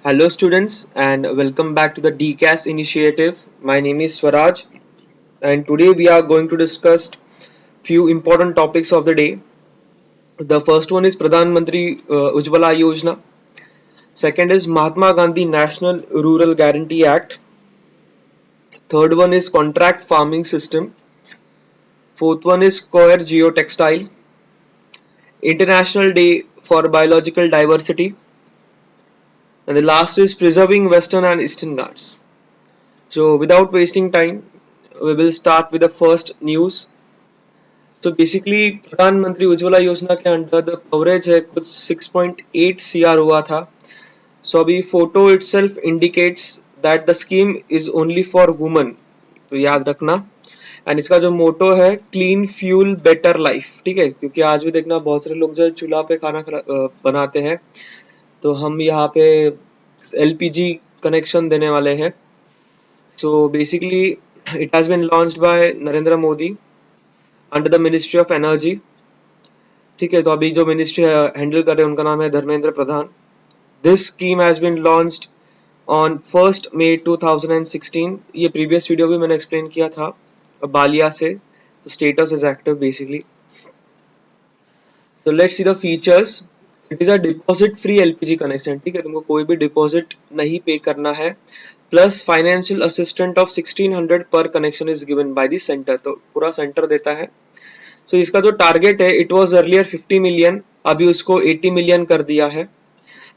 Hello students and welcome back to the DCAS initiative. My name is Swaraj and today we are going to discuss few important topics of the day. The first one is Pradhan Mantri Ujjwala Yojana. Second is Mahatma Gandhi National Rural Guarantee Act. Third one is Contract Farming System. Fourth one is Coir Geotextile. International Day for Biological Diversity. And the last is Preserving Western and Eastern Ghats. So without wasting time, we will start with the first news. तो basically प्रधानमंत्री उज्ज्वला योजना के under the coverage है कुछ 6.8 CR हुआ था. सो अभी photo itself indicates that the scheme is only for women, तो याद रखना. एंड इसका जो मोटो है क्लीन फ्यूल बेटर लाइफ. ठीक है, क्योंकि आज भी देखना बहुत सारे लोग जो चूल्हा पे खाना बनाते हैं, तो हम यहाँ पे एलपीजी कनेक्शन देने वाले हैं. So basically it has been launched by Narendra Modi under the Ministry of Energy. ठीक है, तो अभी जो मिनिस्ट्री हैंडल कर रहे हैं उनका नाम है Dharmendra Pradhan. This scheme has been launched on 1st May 2016. ये प्रीवियस वीडियो भी मैंने एक्सप्लेन किया था बालिया से. तो स्टेटस इज एक्टिव बेसिकली. तो let's see the features. It is a deposit free LPG connection. ठीक है, तुमको कोई भी डिपॉजिट नहीं पे करना है. प्लस फाइनेंशियल असिस्टेंट ऑफ 1600 पर connection is given by the centre. तो पूरा सेंटर देता है. सो इसका जो टारगेट है इट वाज अर्लियर 50 मिलियन, अभी उसको 80 मिलियन कर दिया है.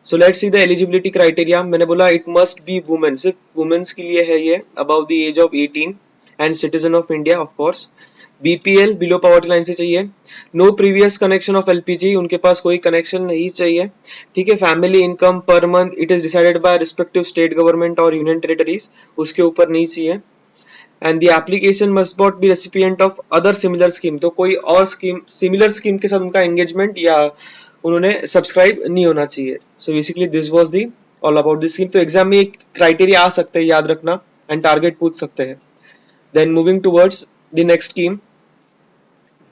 So let's see the eligibility criteria. मैंने बोला इट मस्ट बी वुमेन, सिर्फ वुमेन्स के लिए है ये, above the age of 18 and citizen of India of course. BPL below poverty line से चाहिए. No previous connection of LPG, उनके पास कोई कनेक्शन नहीं चाहिए. ठीक है, family income per month it is decided by respective state government और यूनियन टेरिटरीज, उसके ऊपर नहीं चाहिए. And the application must not be recipient of other similar scheme. तो कोई और स्कीम सिमिलर स्कीम के साथ उनका एंगेजमेंट या उन्होंने सब्सक्राइब नहीं होना चाहिए. So basically this was the all about this scheme. तो एग्जाम में एक क्राइटेरिया आ सकते हैं, याद रखना, एंड टारगेट पूछ सकते हैं. Then moving towards the next scheme,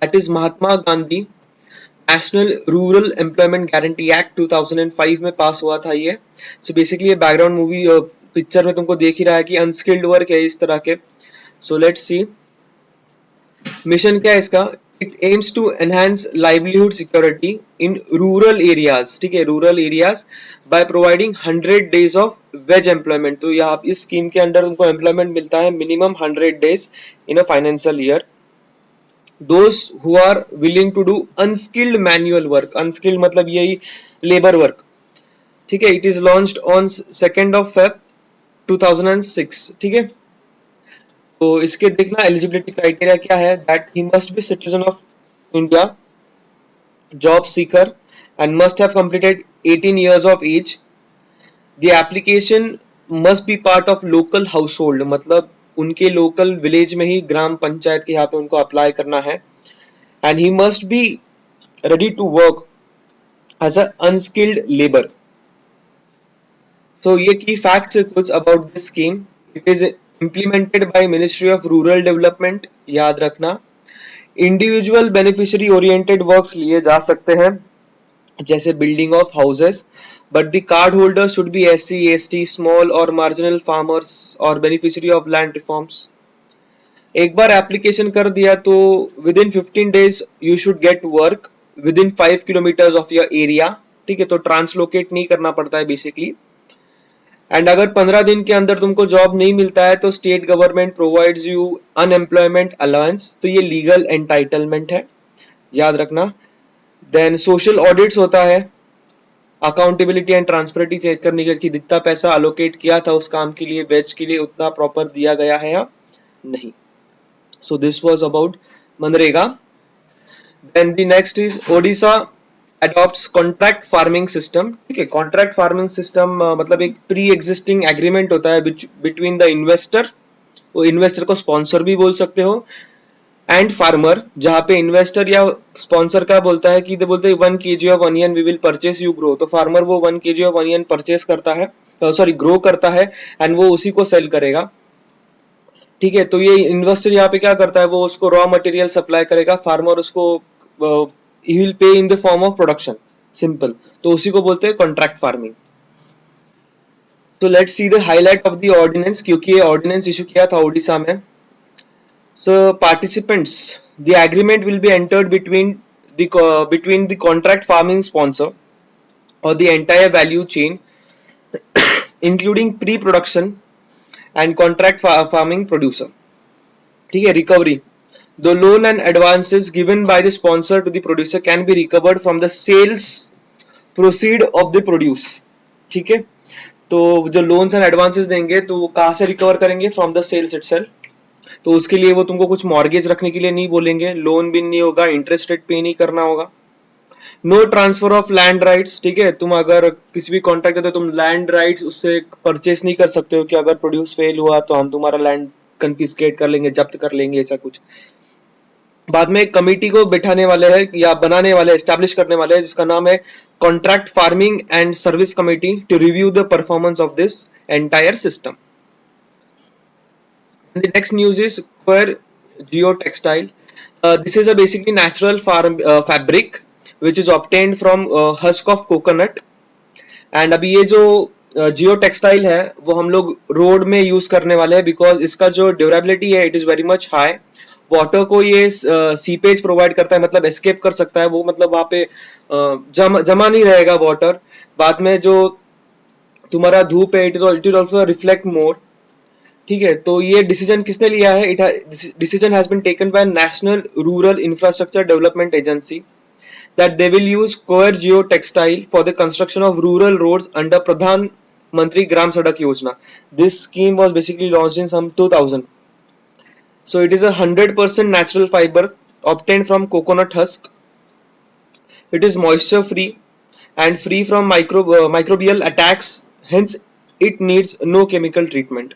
that is Mahatma Gandhi National Rural Employment Guarantee Act 2005 में पास हुआ था ये. सो बेसिकली ये बैकग्राउंड मूवी पिक्चर में तुमको देख ही रहा है कि अनस्किल्ड वर्क है इस तरह के. सो लेट्स सी मिशन क्या है इसका. It aims to enhance livelihood security in rural areas. ठीक है, rural areas by providing 100 days of wage employment. तो यहाँ इस स्कीम के अंडर उनको एम्प्लॉयमेंट मिलता है minimum 100 days in a financial year. Those who are willing to do unskilled manual work. Unskilled मतलब यही लेबर वर्क. ठीक है, it is launched on 2nd of Feb 2006. ठीक है, तो इसके देखना एलिजिबिलिटी क्राइटेरिया क्या है. That he must B citizen of India, job seeker and must have completed 18 years of age. The application must be part of local house hold, मतलब उनके local village में ही ग्राम पंचायत के यहाँ पे उनको अप्लाई करना है. And he must be ready to work as a unskilled labour. तो ये की फैक्ट्स है कुछ about this scheme. It is implemented by Ministry of Rural Development. याद रखना, इंडिविजुअल बेनिफिशियरी ओरिएंटेड वर्क्स लिए जा सकते हैं जैसे building of houses, but the card holder should be SC ST small और मार्जिनल फार्मर्स और बेनिफिशियरी ऑफ लैंड रिफॉर्म्स. एक बार एप्लीकेशन कर दिया तो with in 15 days you should get work with in 5 kilometers of your area. ठीक है, तो translocate नहीं करना पड़ता है बेसिकली. एंड अगर 15 दिन के अंदर तुमको जॉब नहीं मिलता है तो state government provides you unemployment allowance. तो ये लीगल एंटाइटलमेंट है, याद रखना. देन सोशल ऑडिट्स होता है, अकाउंटेबिलिटी एंड ट्रांसपेरेंसी चेक करने के लिए कि जितना पैसा अलोकेट किया था उस काम के लिए वेज के लिए उतना प्रॉपर दिया गया है या नहीं. सो दिस वाज अबाउट मनरेगा. Then the next is Odisha adopts contract farming system. ठीक है, कॉन्ट्रैक्ट फार्मिंग सिस्टम मतलब एक प्री एग्जिस्टिंग एग्रीमेंट होता है बिटवीन द इन्वेस्टर, वो इन्वेस्टर को स्पॉन्सर भी बोल सकते हो, एंड फार्मर, जहाँ पे इन्वेस्टर या स्पॉन्सर क्या बोलता है कि दे बोलते हैं 1 kg of onion we will purchase you grow. तो फार्मर वो 1 kg ऑफ अनियन परचेस करता है, सॉरी ग्रो करता है, एंड वो उसी को सेल करेगा. ठीक है, तो ये इन्वेस्टर यहाँ पे क्या करता है, वो उसको रॉ मटेरियल सप्लाई करेगा, फार्मर उसको he will pay in the form of production. Simple, तो उसी को बोलते हैं contract farming. So let's see the highlight of the ordinance, क्योंकि ये ordinance issue किया था ओडिशा में. So participants, the agreement will be entered between the contract farming sponsor or the entire value chain, including pre-production and contract farming producer. ठीक है. Recovery, the loan and advances given by the sponsor to the producer can be recovered from the sales proceed of the produce. ठीक है. तो जो loans and advances देंगे तो वो कहाँ से रिकवर करेंगे? From the sales itself. तो उसके लिए वो तुमको कुछ मॉर्गेज रखने के लिए नहीं बोलेंगे, लोन भी नहीं होगा, इंटरेस्ट रेट पे नहीं करना होगा. No transfer of land rights. ठीक है. तुम अगर किसी भी कॉन्ट्रैक्ट देते हो तुम लैंड राइट्स उससे परचेस नहीं कर सकते हो कि अगर प्रोड्यूस फेल हुआ तो हम तुम्हारा लैंड कन्फिस्केट कर लेंगे, जब्त कर लेंगे, ऐसा कुछ. बाद में एक कमेटी को बिठाने वाले हैं या बनाने वाले, एस्टैब्लिश करने वाले हैं, जिसका नाम है contract farming and service committee to review the performance of this entire system. The next news is Coir Geotextile. This is a basically natural fabric which is obtained from husk of coconut. And अभी ये जो geotextile है वो हम लोग road में use करने वाले हैं, बिकॉज इसका जो ड्यूरेबिलिटी है it is very much high. Water को ये सीपेज प्रोवाइड करता है, मतलब एस्केप कर सकता है वो, मतलब वहां पे जमा नहीं रहेगा वाटर. बाद में जो तुम्हारा धूप है it is also reflect more. ठीक है. तो ये डिसीजन किसने लिया है? Decision has been taken by National Rural Infrastructure Development Agency that they will use Coir Geotextile for the construction of rural roads under Pradhan Mantri Gram Sadak Yojana. This scheme was basically launched in some 2000. So it is a 100% natural fiber obtained from coconut husk. It is moisture free and free from microbial attacks. Hence, it needs no chemical treatment.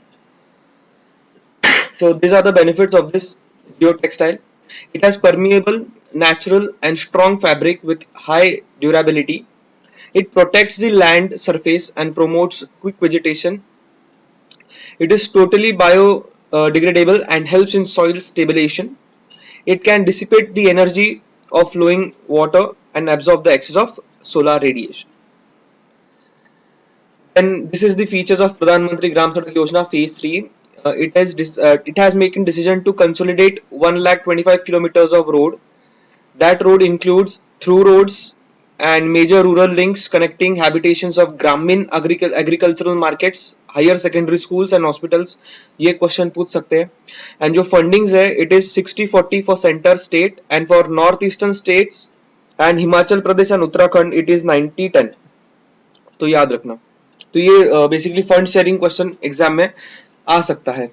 So these are the benefits of this geotextile. It has permeable, natural and strong fabric with high durability. It protects the land surface and promotes quick vegetation. It is totally biodegradable and helps in soil stabilization. It can dissipate the energy of flowing water and absorb the excess of solar radiation. And this is the features of Pradhan Mantri Gram Sadak Yojana Phase 3. It has making decision to consolidate 125 kilometers of road. That road includes through roads and major rural links connecting habitations of Gramin agricultural markets, higher secondary schools and hospitals. ये question पूछ सकते हैं. And जो fundings है it is 60-40 for centre state and for north eastern states and Himachal Pradesh and Uttarakhand it is 90-10. तो याद रखना. तो ये basically fund sharing question exam में आ सकता है.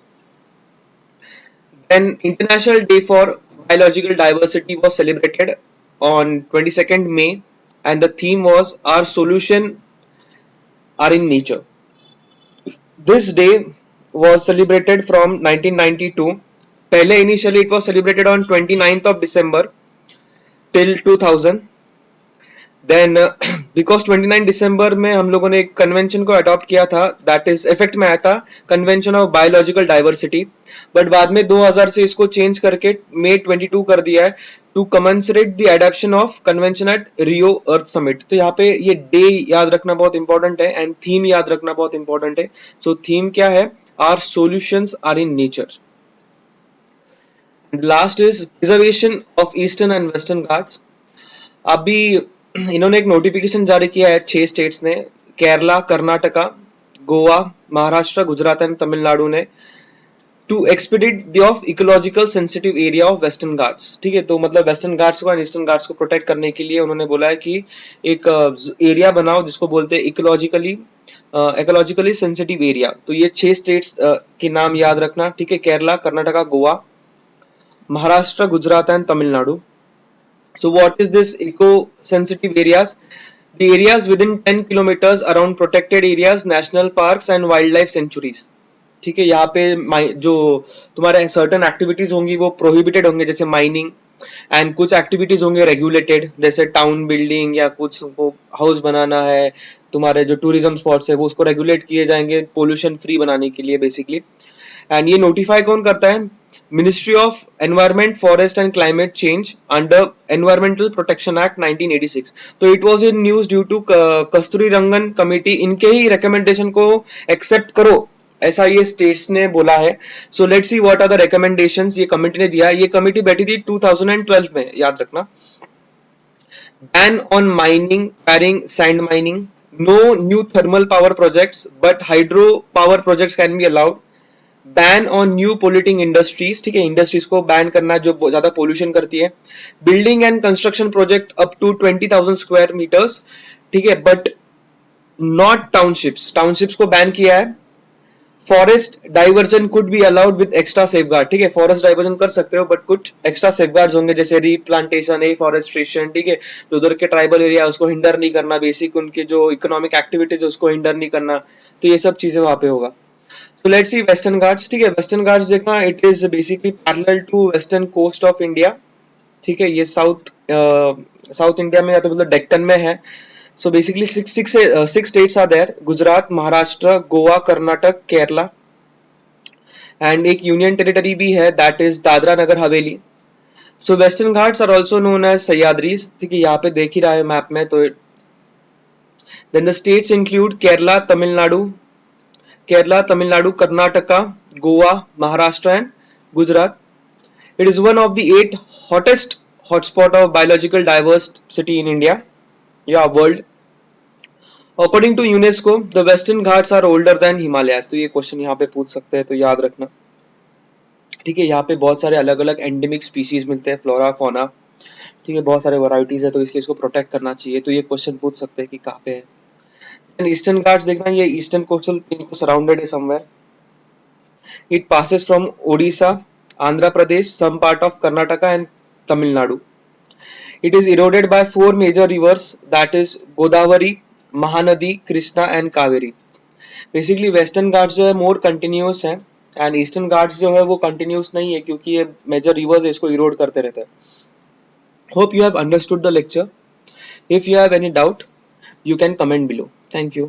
Then International Day for Biological Diversity was celebrated on 22nd May and the theme was Our Solution Are in Nature. This day was celebrated from 1992. पहले initially it was celebrated on 29th of December till 2000. Then because 29 दिसंबर में हम लोगों ने एक convention को adopt किया था, that is effect में आया था, convention of biological diversity. But बाद में 2000 से इसको चेंज करके मई 22 कर दिया है to commemorate the adoption of convention at Rio Earth Summit. तो यहाँ पे ये डे याद रखना बहुत इंपॉर्टेंट है एंड थीम याद रखना बहुत इंपॉर्टेंट है. सो थीम क्या है? Our solutions are in nature. Last is preservation of Eastern and Western Ghats. अभी इन्होंने एक नोटिफिकेशन जारी किया है 6 स्टेट्स ने, केरला, कर्नाटका, गोवा, महाराष्ट्र, गुजरात एंड तमिलनाडु ने, to expedite the of ecological sensitive area of western Ghats. ठीक है. तो मतलब वेस्टर्न घाट्स को एंड ईस्टर्न घाट्स को प्रोटेक्ट करने के लिए उन्होंने बोला है कि एक एरिया बनाओ जिसको बोलते हैं इकोलॉजिकली सेंसिटिव एरिया. तो ये 6 स्टेट्स के नाम याद रखना. ठीक है. Kerala, Karnataka, Goa, Maharashtra, Gujarat and Tamil Nadu. So what is this eco-sensitive areas? The areas within 10 kilometers around protected areas, national parks and wildlife sanctuaries. ठीक है. यहाँ पे जो तुम्हारे certain activities होंगी वो prohibited होंगे, जैसे mining, and कुछ activities होंगे regulated, जैसे town building या कुछ को house बनाना है, तुम्हारे जो tourism spots है वो उसको regulate किए जाएंगे pollution free बनाने के लिए basically. And ये notify कौन करता है? Ministry of Environment, Forest and Climate Change under Environmental Protection Act 1986. तो it was in news due to Kasturi Rangan committee, इनके ही रिकमेंडेशन को एक्सेप्ट करो ऐसा ये स्टेट्स ने बोला है. So let's see what are the recommendations ये कमेटी ने दिया. ये कमेटी बैठी थी 2012 में, याद रखना. Ban on mining, quarrying, sand mining. No new thermal power projects, but hydro power projects can be allowed. Ban on new polluting industries, ठीक है, इंडस्ट्रीज को बैन करना जो ज्यादा पोल्यूशन करती है. Building and construction project up to 20,000 square meters, ठीक है, बट नॉट टाउनशिप्स, टाउनशिप्स को बैन किया है. Forest diversion could be allowed with extra safeguard, ठीक है, फॉरेस्ट डाइवर्जन कर सकते हो बट कुछ एक्स्ट्रा सेफगार्ड्स होंगे जैसे रीप्लांटेशन, एफॉरेस्ट्रेशन, ठीक है, जो उधर के ट्राइबल एरिया उसको हिंडर नहीं करना, बेसिक उनके जो इकोनॉमिक एक्टिविटीज है उसको हिंडर नहीं करना. तो ये सब चीजें वहां पे होगा. So let's see Western Ghats, ठीक है, Western Ghats देखना, it is basically parallel to western coast of India, ठीक है, ये साउथ इंडिया में या तो मतलब डेक्कन में है. So basically six states are there, Gujarat, Maharashtra, Goa, Karnataka, Kerala, and एक यूनियन टेरिटरी भी है that is Dadra Nagar Haveli. So Western Ghats are also known as Sahyadris, ठीक है, यहाँ पे देख ही रहा है मैप में. तो then the states include Kerala, Tamil Nadu, Karnataka, Goa, Maharashtra and Gujarat. It is one of the 8 hottest hotspot of biological diversity in India, world. According to UNESCO, the Western Ghats are older than Himalayas. तो ये question यहाँ पे पूछ सकते हैं, तो याद रखना, ठीक है. यहाँ पे बहुत सारे अलग अलग एंडेमिक स्पीशीज मिलते हैं, फ्लोरा फौना, ठीक है, बहुत सारे वैरायटीज है, तो इसलिए इसको प्रोटेक्ट करना चाहिए. तो ये क्वेश्चन पूछ सकते हैं कि कहाँ पे है. ईस्टर्न घाट्स देखना, ये ईस्टर्न कोस्टल प्लेन को सराउंडेड है somewhere. It passes from Odisha, Andhra Pradesh, some part of Karnataka and Tamil Nadu. It is eroded by 4 major rivers, that is Godavari, Mahanadi, Krishna and Kaveri. Basically Western Ghats जो है मोर कंटिन्यूअस है एंड ईस्टर्न घाट्स जो है वो कंटिन्यूअस नहीं है क्योंकि ये मेजर रिवर्स है, इसको इरोड करते रहते हैं. Hope you have understood the lecture. If you have any doubt you can comment below. Thank you.